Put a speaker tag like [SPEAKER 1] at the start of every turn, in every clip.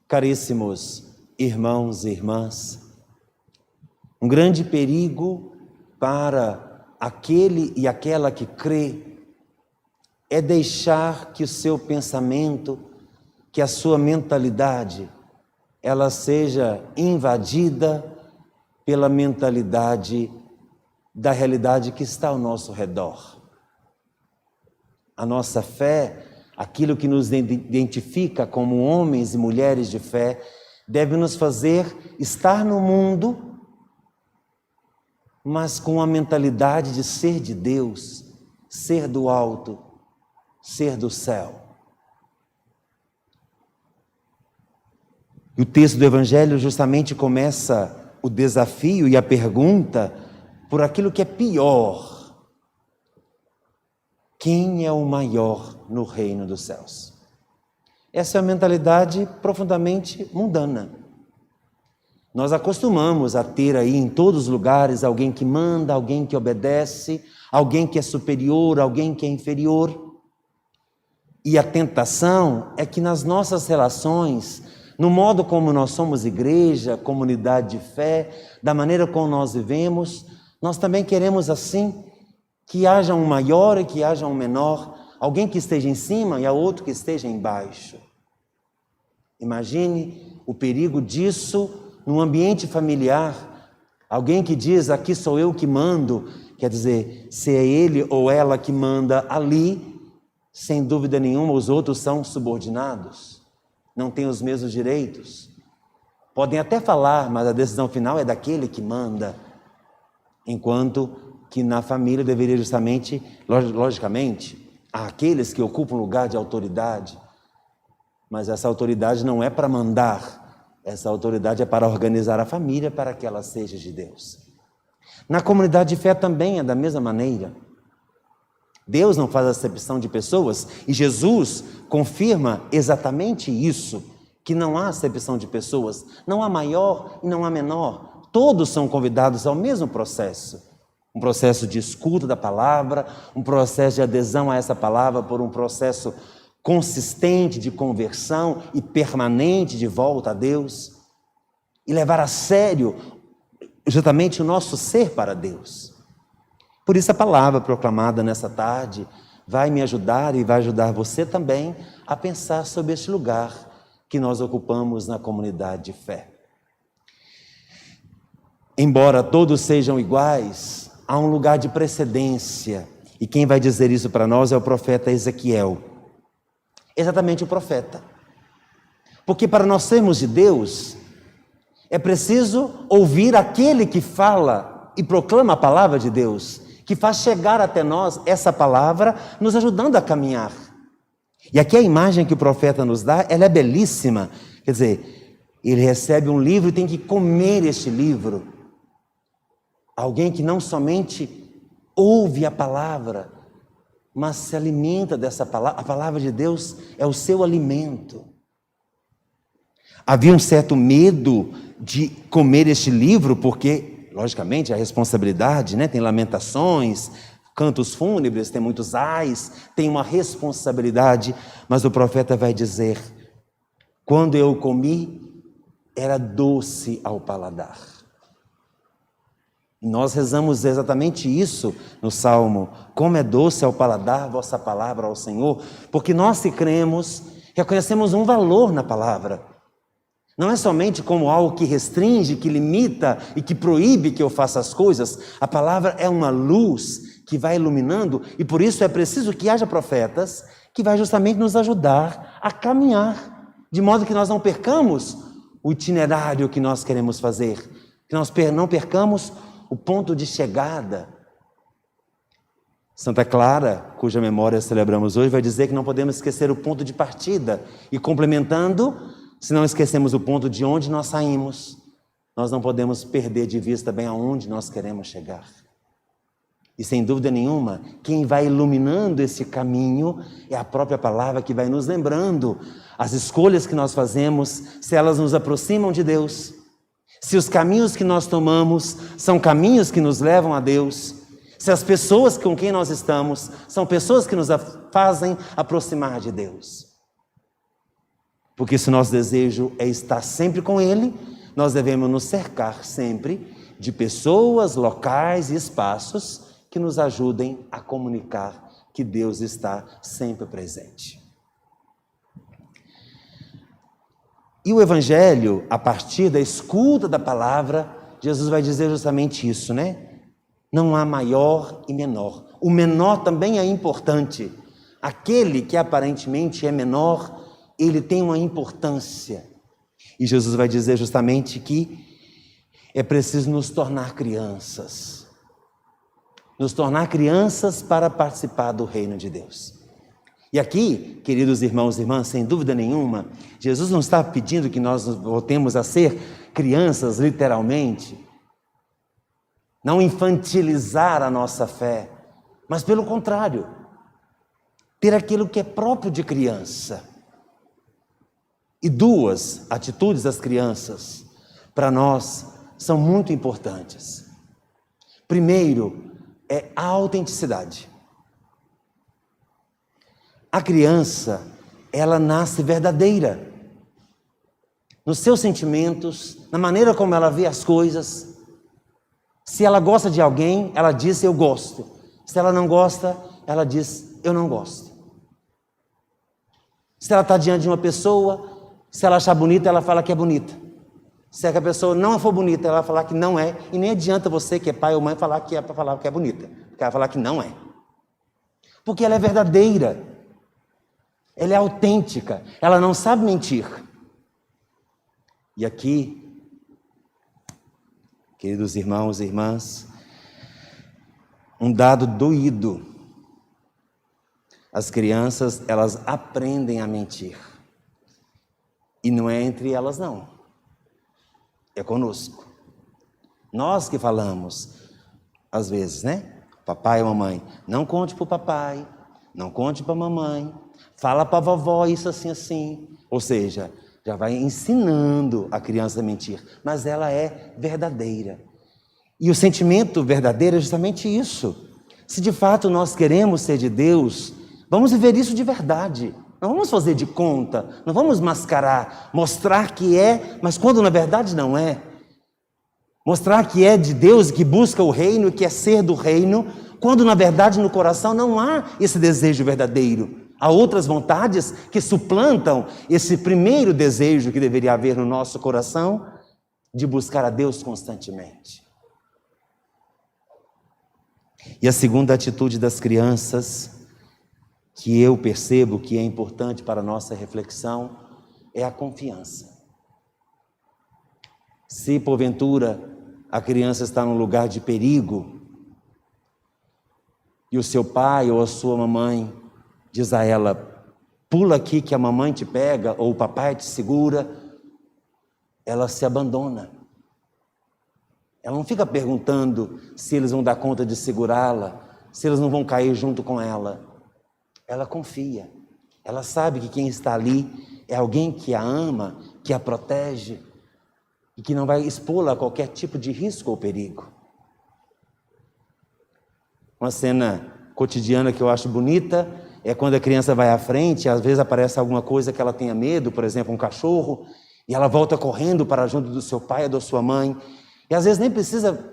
[SPEAKER 1] Caríssimos irmãos e irmãs, um grande perigo para aquele e aquela que crê é deixar que o seu pensamento, que a sua mentalidade, ela seja invadida pela mentalidade da realidade que está ao nosso redor. A nossa fé, aquilo que nos identifica como homens e mulheres de fé, deve nos fazer estar no mundo, mas com a mentalidade de ser de Deus, ser do alto, ser do céu. E o texto do Evangelho justamente começa o desafio e a pergunta por aquilo que é pior. Quem é o maior no reino dos céus? Essa é uma mentalidade profundamente mundana. Nós acostumamos a ter aí em todos os lugares alguém que manda, alguém que obedece, alguém que é superior, alguém que é inferior. E a tentação é que nas nossas relações, no modo como nós somos igreja, comunidade de fé, da maneira como nós vivemos, nós também queremos assim que haja um maior e que haja um menor, alguém que esteja em cima e a outro que esteja embaixo. Imagine o perigo disso num ambiente familiar. Alguém que diz, aqui sou eu que mando, quer dizer, se é ele ou ela que manda ali, sem dúvida nenhuma os outros são subordinados, não têm os mesmos direitos. Podem até falar, mas a decisão final é daquele que manda, enquanto que na família deveria justamente, logicamente, há aqueles que ocupam lugar de autoridade, mas essa autoridade não é para mandar, essa autoridade é para organizar a família para que ela seja de Deus. Na comunidade de fé também é da mesma maneira. Deus não faz acepção de pessoas e Jesus confirma exatamente isso, que não há acepção de pessoas, não há maior e não há menor, todos são convidados ao mesmo processo. Um processo de escuta da palavra, um processo de adesão a essa palavra por um processo consistente de conversão e permanente de volta a Deus. E levar a sério justamente o nosso ser para Deus. Por isso a palavra proclamada nessa tarde vai me ajudar e vai ajudar você também a pensar sobre este lugar que nós ocupamos na comunidade de fé. Embora todos sejam iguais, há um lugar de precedência, e quem vai dizer isso para nós é o profeta Ezequiel. Exatamente o profeta. Porque para nós sermos de Deus, é preciso ouvir aquele que fala e proclama a palavra de Deus, que faz chegar até nós essa palavra, nos ajudando a caminhar. E aqui a imagem que o profeta nos dá, ela é belíssima. Quer dizer, ele recebe um livro e tem que comer este livro. Alguém que não somente ouve a palavra, mas se alimenta dessa palavra. A palavra de Deus é o seu alimento. Havia um certo medo de comer este livro, porque, logicamente, a responsabilidade, né? Tem lamentações, cantos fúnebres, tem muitos ais, tem uma responsabilidade, mas o profeta vai dizer, quando eu comi, era doce ao paladar. E nós rezamos exatamente isso no Salmo. Como é doce ao paladar vossa palavra ao Senhor. Porque nós que cremos, reconhecemos um valor na palavra. Não é somente como algo que restringe, que limita e que proíbe que eu faça as coisas. A palavra é uma luz que vai iluminando e por isso é preciso que haja profetas que vai justamente nos ajudar a caminhar. De modo que nós não percamos o itinerário que nós queremos fazer. Que nós não percamos o ponto de chegada. Santa Clara, cuja memória celebramos hoje, vai dizer que não podemos esquecer o ponto de partida. E complementando, se não esquecemos o ponto de onde nós saímos, nós não podemos perder de vista bem aonde nós queremos chegar. E sem dúvida nenhuma, quem vai iluminando esse caminho é a própria palavra que vai nos lembrando as escolhas que nós fazemos, se elas nos aproximam de Deus. Se os caminhos que nós tomamos são caminhos que nos levam a Deus, se as pessoas com quem nós estamos são pessoas que nos fazem aproximar de Deus. Porque se nosso desejo é estar sempre com Ele, nós devemos nos cercar sempre de pessoas, locais e espaços que nos ajudem a comunicar que Deus está sempre presente. E o Evangelho, a partir da escuta da palavra, Jesus vai dizer justamente isso, né? Não há maior e menor. O menor também é importante. Aquele que aparentemente é menor, ele tem uma importância. E Jesus vai dizer justamente que é preciso nos tornar crianças. Nos tornar crianças para participar do reino de Deus. E aqui, queridos irmãos e irmãs, sem dúvida nenhuma, Jesus não está pedindo que nós voltemos a ser crianças, literalmente. Não infantilizar a nossa fé, mas pelo contrário, ter aquilo que é próprio de criança. E duas atitudes das crianças, para nós, são muito importantes. Primeiro, é a autenticidade. A criança, ela nasce verdadeira. Nos seus sentimentos, na maneira como ela vê as coisas. Se ela gosta de alguém, ela diz eu gosto. Se ela não gosta, ela diz eu não gosto. Se ela está diante de uma pessoa, se ela achar bonita, ela fala que é bonita. Se a pessoa não for bonita, ela vai falar que não é. E nem adianta você que é pai ou mãe falar que é para falar que é bonita. Porque ela vai falar que não é. Porque ela é verdadeira. Ela é autêntica, ela não sabe mentir. E aqui, queridos irmãos e irmãs, um dado doído. As crianças, elas aprendem a mentir. E não é entre elas, não. É conosco. Nós que falamos, às vezes, né? Papai e mamãe, não conte para o papai, não conte para a mamãe. Fala para a vovó isso assim, assim. Ou seja, já vai ensinando a criança a mentir. Mas ela é verdadeira. E o sentimento verdadeiro é justamente isso. Se de fato nós queremos ser de Deus, vamos viver isso de verdade. Não vamos fazer de conta, não vamos mascarar, mostrar que é, mas quando na verdade não é. Mostrar que é de Deus, que busca o reino, que é ser do reino, quando na verdade no coração não há esse desejo verdadeiro. Há outras vontades que suplantam esse primeiro desejo que deveria haver no nosso coração de buscar a Deus constantemente. E a segunda atitude das crianças, que eu percebo que é importante para a nossa reflexão, é a confiança. Se porventura a criança está num lugar de perigo e o seu pai ou a sua mamãe diz a ela, pula aqui que a mamãe te pega ou o papai te segura, ela se abandona. Ela não fica perguntando se eles vão dar conta de segurá-la, se eles não vão cair junto com ela. Ela confia. Ela sabe que quem está ali é alguém que a ama, que a protege e que não vai expô-la a qualquer tipo de risco ou perigo. Uma cena cotidiana que eu acho bonita é quando a criança vai à frente, às vezes aparece alguma coisa que ela tenha medo, por exemplo, um cachorro, e ela volta correndo para junto do seu pai ou da sua mãe, e às vezes nem precisa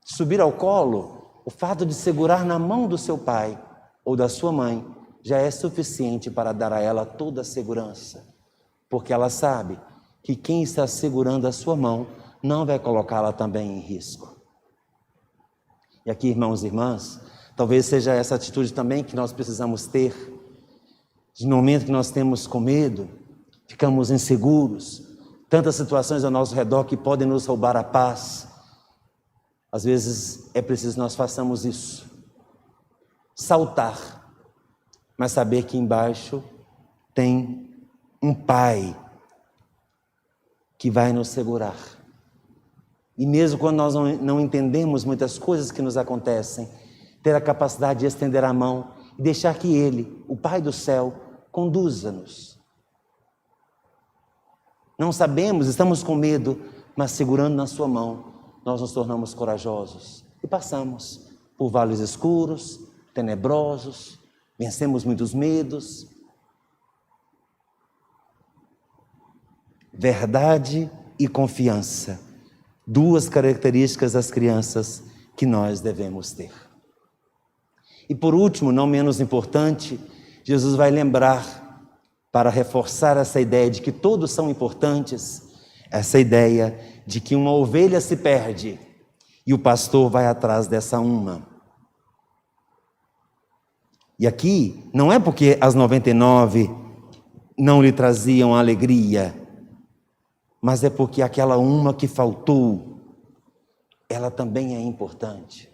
[SPEAKER 1] subir ao colo. O fato de segurar na mão do seu pai ou da sua mãe já é suficiente para dar a ela toda a segurança, porque ela sabe que quem está segurando a sua mão não vai colocá-la também em risco. E aqui, irmãos e irmãs, talvez seja essa atitude também que nós precisamos ter. No momento que nós temos com medo, ficamos inseguros, tantas situações ao nosso redor que podem nos roubar a paz. Às vezes é preciso que nós façamos isso. Saltar, mas saber que embaixo tem um Pai que vai nos segurar. E mesmo quando nós não entendemos muitas coisas que nos acontecem, ter a capacidade de estender a mão e deixar que Ele, o Pai do céu, conduza-nos. Não sabemos, estamos com medo, mas segurando na sua mão, nós nos tornamos corajosos e passamos por vales escuros, tenebrosos, vencemos muitos medos. verdade e confiança. Duas características das crianças que nós devemos ter. E por último, não menos importante, Jesus vai lembrar, para reforçar essa ideia de que todos são importantes, essa ideia de que uma ovelha se perde e o pastor vai atrás dessa uma. E aqui, não é porque as 99 não lhe traziam alegria, mas é porque aquela uma que faltou, ela também é importante.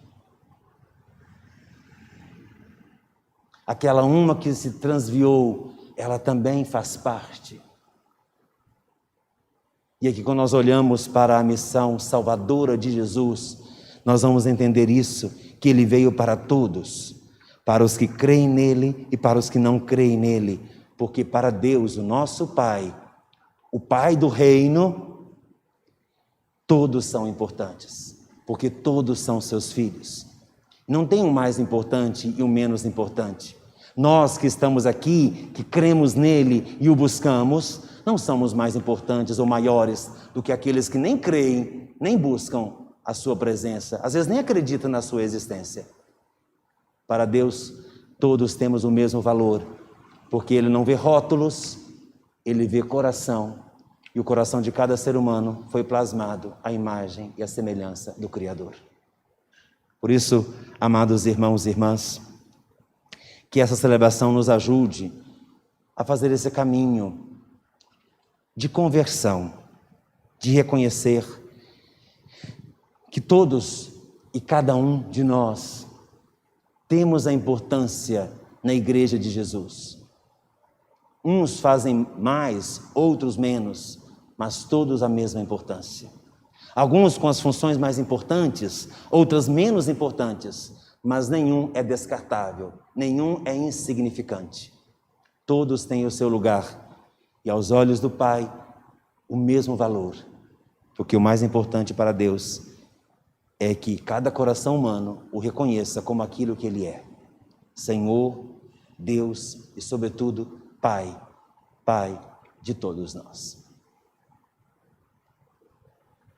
[SPEAKER 1] Aquela uma que se transviou, ela também faz parte. E aqui, quando nós olhamos para a missão salvadora de Jesus, nós vamos entender isso, que Ele veio para todos, para os que creem nele e para os que não creem nele, porque para Deus, o nosso Pai, o Pai do reino, todos são importantes, porque todos são seus filhos. Não tem o mais importante e o menos importante. Nós que estamos aqui, que cremos nele e o buscamos, não somos mais importantes ou maiores do que aqueles que nem creem, nem buscam a sua presença, às vezes nem acreditam na sua existência. Para Deus, todos temos o mesmo valor, porque Ele não vê rótulos, Ele vê coração, e o coração de cada ser humano foi plasmado à imagem e à semelhança do Criador. Por isso, amados irmãos e irmãs, que essa celebração nos ajude a fazer esse caminho de conversão, de reconhecer que todos e cada um de nós temos a importância na Igreja de Jesus. Uns fazem mais, outros menos, mas todos a mesma importância. Alguns com as funções mais importantes, outras menos importantes, mas nenhum é descartável, nenhum é insignificante. Todos têm o seu lugar e aos olhos do Pai o mesmo valor, porque o mais importante para Deus é que cada coração humano o reconheça como aquilo que Ele é: Senhor, Deus e, sobretudo, Pai de todos nós.